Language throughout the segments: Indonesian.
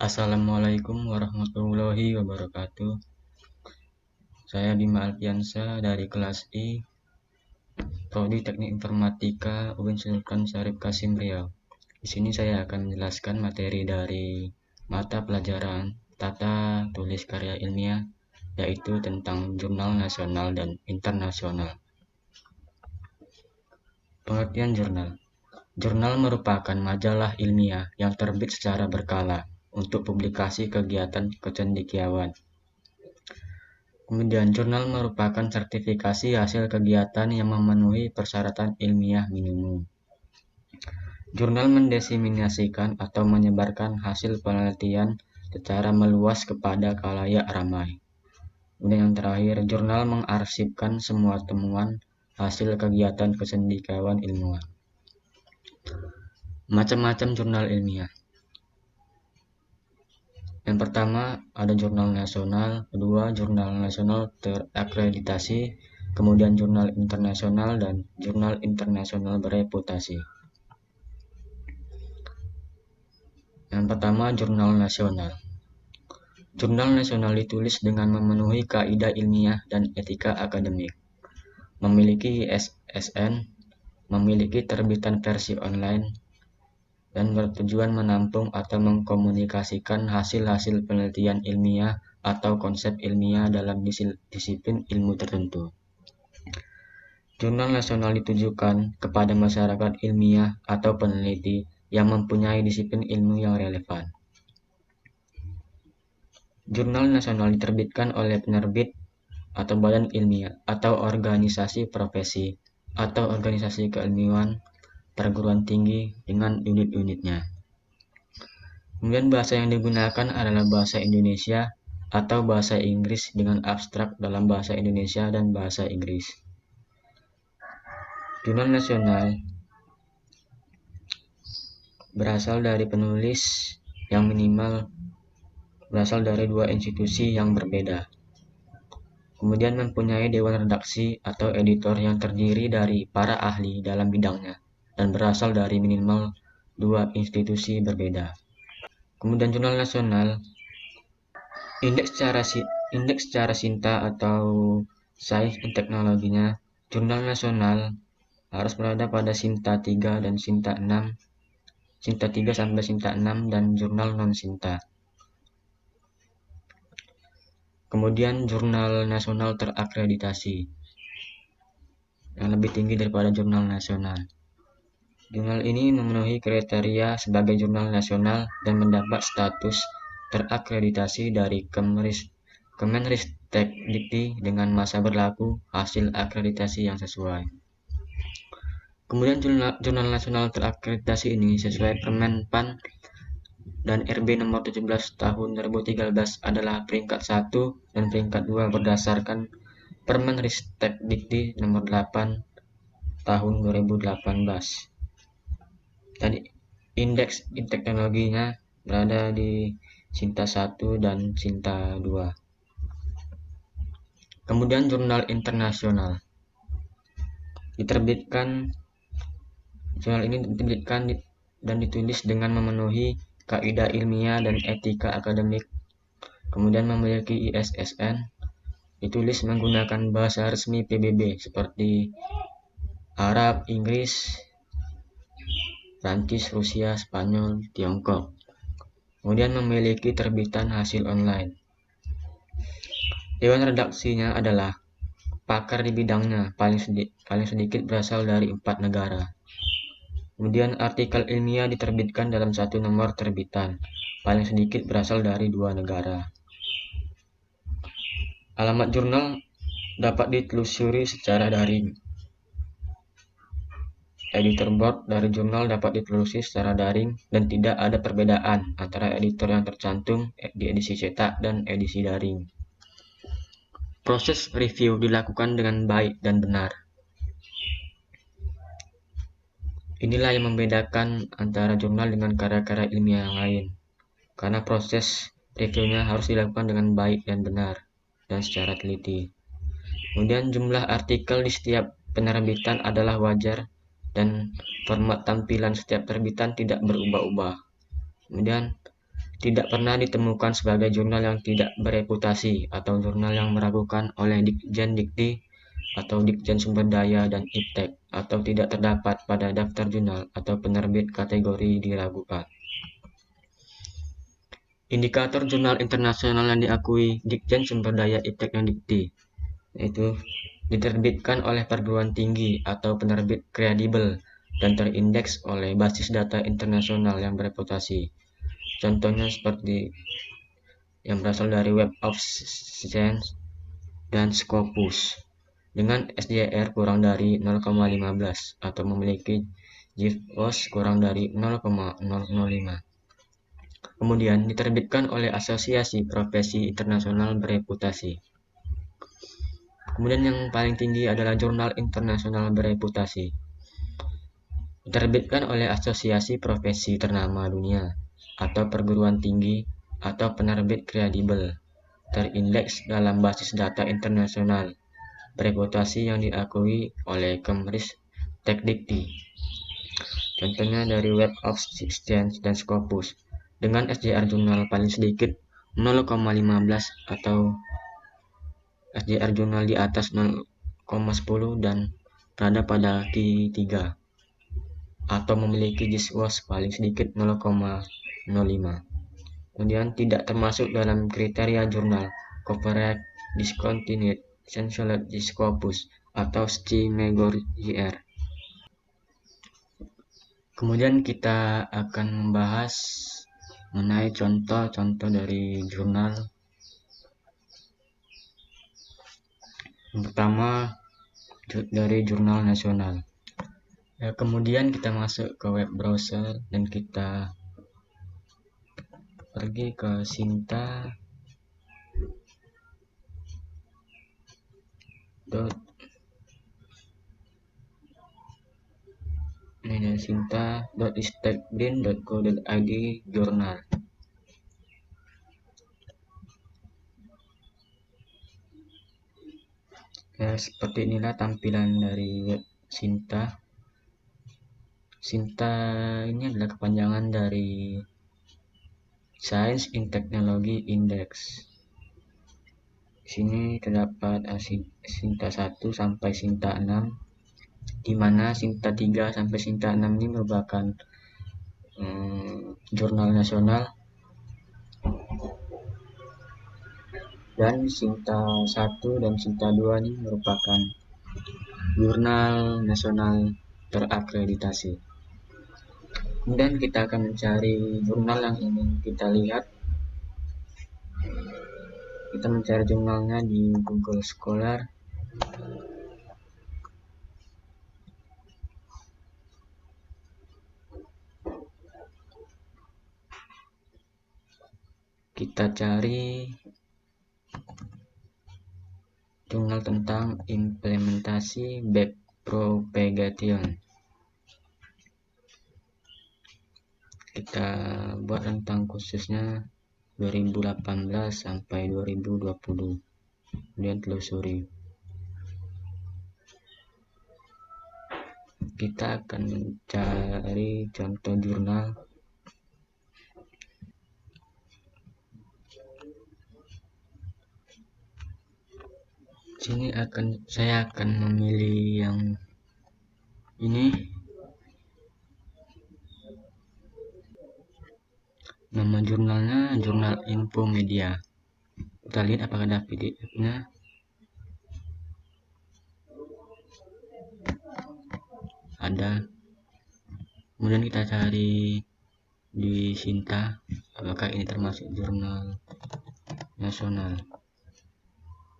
Assalamualaikum warahmatullahi wabarakatuh. Saya Bima Alfiansa dari kelas I, Prodi Teknik Informatika UIN Sultan Syarif Kasim Riau. Di sini saya akan menjelaskan materi dari mata pelajaran Tata Tulis Karya Ilmiah, yaitu tentang jurnal nasional dan internasional. Pengertian jurnal. Jurnal merupakan majalah ilmiah yang terbit secara berkala untuk publikasi kegiatan kecendekiawan. Kemudian, jurnal merupakan sertifikasi hasil kegiatan yang memenuhi persyaratan ilmiah minimum. Jurnal mendiseminasikan atau menyebarkan hasil penelitian secara meluas kepada khalayak ramai. Kemudian yang terakhir, jurnal mengarsipkan semua temuan hasil kegiatan kecendekiawan ilmuwan. Macam-macam jurnal ilmiah. Yang pertama ada jurnal nasional, kedua jurnal nasional terakreditasi, kemudian jurnal internasional dan jurnal internasional bereputasi. Yang pertama jurnal nasional. Jurnal nasional ditulis dengan memenuhi kaidah ilmiah dan etika akademik, memiliki ISSN, memiliki terbitan versi online, dan bertujuan menampung atau mengkomunikasikan hasil-hasil penelitian ilmiah atau konsep ilmiah dalam disiplin ilmu tertentu. Jurnal nasional ditujukan kepada masyarakat ilmiah atau peneliti yang mempunyai disiplin ilmu yang relevan. Jurnal nasional diterbitkan oleh penerbit atau badan ilmiah atau organisasi profesi atau organisasi keilmuan perguruan tinggi dengan unit-unitnya. Kemudian bahasa yang digunakan adalah bahasa Indonesia atau bahasa Inggris dengan abstrak dalam bahasa Indonesia dan bahasa Inggris. Jurnal nasional berasal dari penulis yang minimal berasal dari dua institusi yang berbeda. Kemudian mempunyai dewan redaksi atau editor yang terdiri dari para ahli dalam bidangnya dan berasal dari minimal dua institusi berbeda. Kemudian jurnal nasional, indeks secara Sinta atau Science and teknologinya, jurnal nasional harus berada pada Sinta 3 dan Sinta 6, Sinta 3 sampai Sinta 6 dan jurnal non-Sinta. Kemudian jurnal nasional terakreditasi yang lebih tinggi daripada jurnal nasional. Jurnal ini memenuhi kriteria sebagai jurnal nasional dan mendapat status terakreditasi dari Kemenristek-Dikti dengan masa berlaku hasil akreditasi yang sesuai. Kemudian jurnal nasional terakreditasi ini sesuai Permen PAN dan RB nomor 17 tahun 2013 adalah peringkat 1 dan peringkat 2 berdasarkan Permen Ristek-Dikti nomor 8 tahun 2018. Dan indeks teknologinya berada di Sinta 1 dan Sinta 2. Kemudian jurnal internasional. Jurnal ini diterbitkan dan ditulis dengan memenuhi kaidah ilmiah dan etika akademik. Kemudian memiliki ISSN, ditulis menggunakan bahasa resmi PBB seperti Arab, Inggris, Prancis, Rusia, Spanyol, Tiongkok. Kemudian memiliki terbitan hasil online. Dewan redaksinya adalah pakar di bidangnya, paling sedikit berasal dari 4 negara. Kemudian artikel ilmiah diterbitkan dalam satu nomor terbitan, paling sedikit berasal dari 2 negara. Alamat jurnal dapat ditelusuri secara daring. Editor board dari jurnal dapat ditelusuri secara daring dan tidak ada perbedaan antara editor yang tercantum di edisi cetak dan edisi daring. Proses review dilakukan dengan baik dan benar. Inilah yang membedakan antara jurnal dengan karya-karya ilmiah yang lain, karena proses reviewnya harus dilakukan dengan baik dan benar dan secara teliti. Kemudian jumlah artikel di setiap penerbitan adalah wajar dan format tampilan setiap terbitan tidak berubah-ubah. Kemudian Tidak pernah ditemukan sebagai jurnal yang tidak bereputasi atau jurnal yang meragukan oleh Ditjen Dikti atau Ditjen Sumber Daya dan Iptek, atau tidak terdapat pada daftar jurnal atau penerbit kategori diragukan. Indikator jurnal internasional yang diakui Ditjen Sumber Daya Iptek dan Dikti, yaitu diterbitkan oleh perguruan tinggi atau penerbit kredibel dan terindeks oleh basis data internasional yang bereputasi. Contohnya seperti yang berasal dari Web of Science dan Scopus dengan SJR kurang dari 0,15 atau memiliki GPOS kurang dari 0,005. Kemudian diterbitkan oleh Asosiasi Profesi Internasional Bereputasi. Kemudian yang paling tinggi adalah Jurnal Internasional Bereputasi. Diterbitkan oleh asosiasi profesi ternama dunia atau perguruan tinggi atau penerbit kredibel, terindeks dalam basis data internasional bereputasi yang diakui oleh Kemris Tekdikti. Contohnya dari Web of Science dan Scopus dengan SJR jurnal paling sedikit 0,15 atau SJR jurnal di atas 0,10 dan berada pada Q3 atau memiliki GPOS paling sedikit 0,05. Kemudian tidak termasuk dalam kriteria jurnal Copyright Discontinued Censored di Scopus atau SCIMEGOR-JR. Kemudian kita akan membahas mengenai contoh-contoh dari jurnal. Yang pertama dari jurnal nasional. Kemudian kita masuk ke web browser dan kita pergi ke Sinta sinta.istekbrin.co.id jurnal. Seperti inilah tampilan dari web Sinta. Sinta ini adalah kepanjangan dari Science in Technology Index. Di sini terdapat Sinta 1 sampai Sinta 6, di mana Sinta 3 sampai Sinta 6 ini merupakan jurnal nasional, dan Sinta 1 dan Sinta 2 ini merupakan jurnal nasional terakreditasi. Kemudian kita akan mencari jurnal yang ingin kita lihat. Kita mencari jurnalnya di Google Scholar. Kita cari jurnal tentang implementasi backpropagation. Kita buat tentang khususnya 2018 sampai 2020. Kemudian telusuri. Kita akan mencari contoh jurnal. Sini saya akan memilih yang ini. Nama jurnalnya Jurnal Infomedia. Kita lihat apakah ada PDF-nya. Ada. Kemudian kita cari di Sinta apakah ini termasuk jurnal nasional.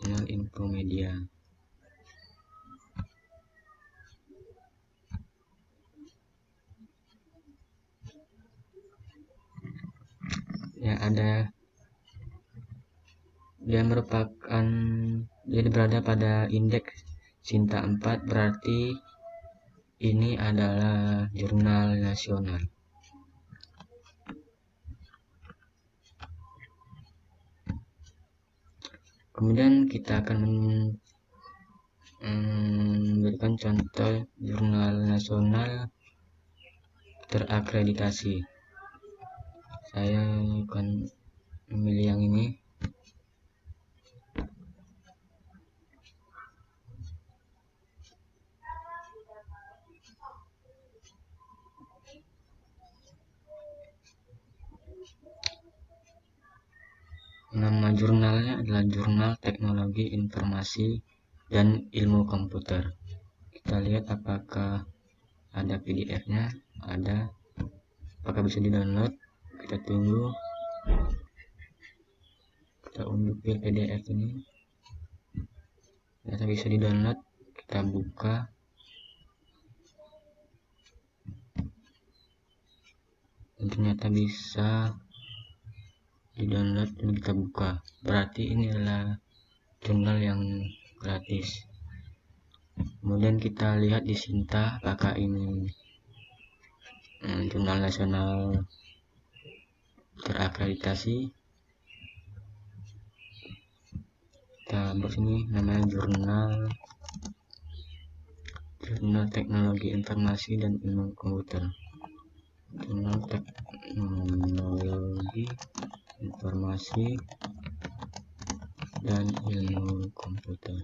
Jurnal Infomedia. Ya, ada. Dia berada pada indeks Sinta 4, berarti ini adalah jurnal nasional. Kemudian kita akan memberikan contoh jurnal nasional terakreditasi. Saya akan memilih yang ini. Nama jurnalnya adalah Jurnal Teknologi Informasi dan Ilmu Komputer. Kita lihat apakah ada PDF-nya. Ada. Apakah bisa di-download? Kita tunggu. Kita unduh file PDF ini. Ternyata bisa di-download. Kita buka. Dan ternyata bisa di-download dan kita buka. Berarti ini adalah jurnal yang gratis. Kemudian kita lihat di Sinta apakah ini jurnal nasional terakreditasi. Kita buat sini namanya Jurnal Teknologi Informasi dan Ilmu Komputer. Jurnal Teknologi Informasi dan Ilmu Komputer.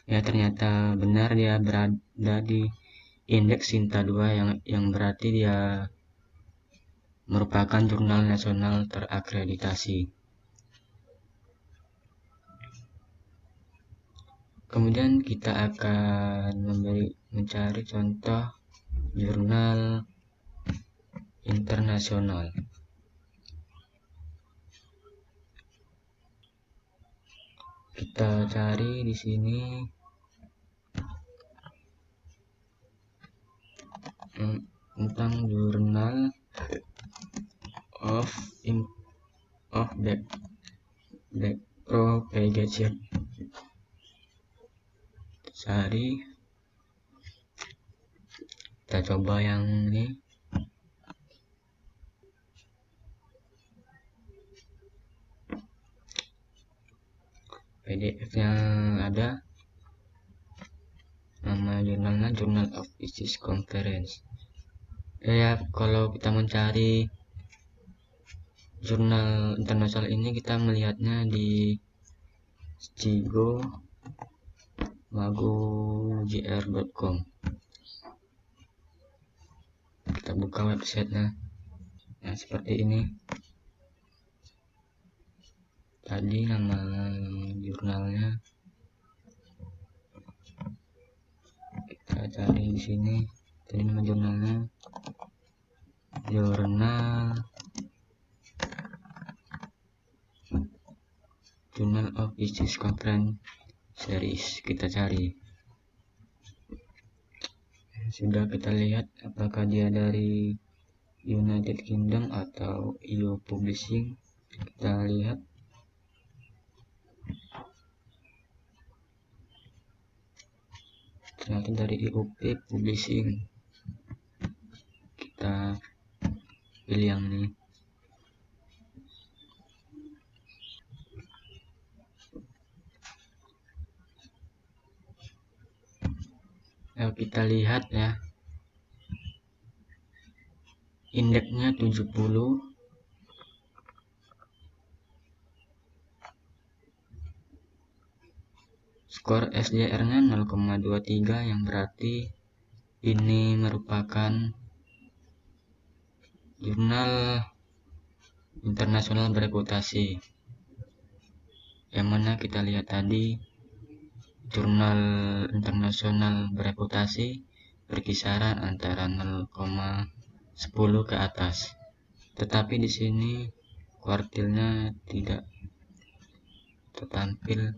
Ya, ternyata benar dia berada di indeks Sinta 2 yang berarti dia merupakan jurnal nasional terakreditasi. Kemudian kita akan mencari contoh jurnal internasional. Kita cari di sini tentang Journal of Propagation. Cari. Kita coba yang ini. PDF-nya ada. Nama jurnalnya Journal of Physics Conference. Ya, kalau kita mencari jurnal internasional ini, kita melihatnya di scigo-magujr.com. Kita buka websitenya. Nah, seperti ini. Tadi nama jurnalnya. Kita cari di sini. Tadi nama jurnalnya Journal of Physics Conference Series. Kita cari. Sudah kita lihat apakah dia dari United Kingdom atau EU Publishing. Kita lihat. Ternyata dari EUP Publishing. Kita pilih yang ini. Nah, kita lihat ya. Indeksnya 70. Skor SDR-nya 0,23 yang berarti ini merupakan jurnal internasional bereputasi. Yang mana kita lihat tadi jurnal internasional bereputasi berkisaran antara 0,10 ke atas. Tetapi di sini kuartilnya tidak tertampil.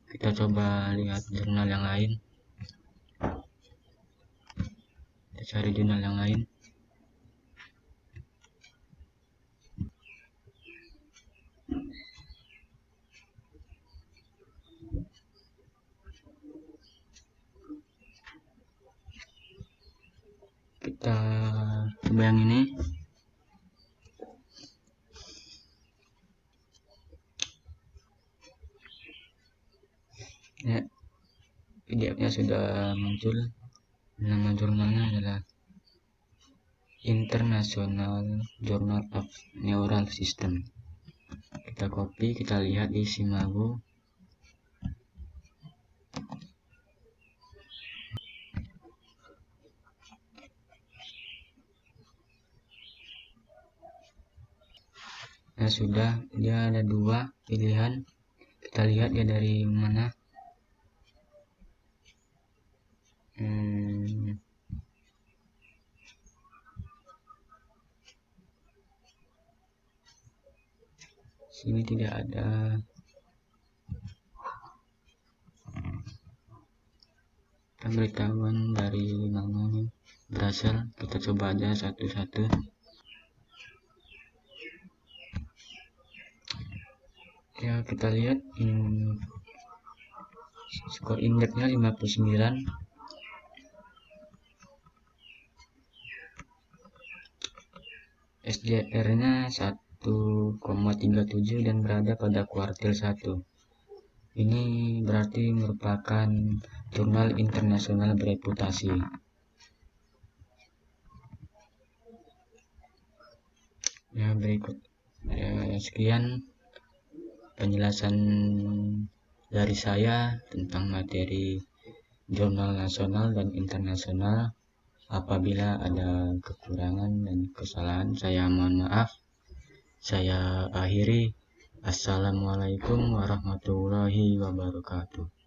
Kita coba lihat jurnal yang lain. Kita cari jurnal yang lain. Kita coba yang ini. PDF-nya sudah muncul. Nama jurnalnya adalah International Journal of Neural System. Kita copy, kita lihat di Simago. Nah, sudah, dia ada dua pilihan. Kita lihat ya dari mana. Sini tidak ada. Pemberitahuan dari mana berasal. Kita coba aja satu-satu. Ya, kita lihat skor indeksnya 59. SDR-nya 1,37 dan berada pada kuartil 1. Ini berarti merupakan jurnal internasional bereputasi. Ya, berikut. Sekian penjelasan dari saya tentang materi jurnal nasional dan internasional. Apabila ada kekurangan dan kesalahan, saya mohon maaf. Saya akhiri. Assalamualaikum warahmatullahi wabarakatuh.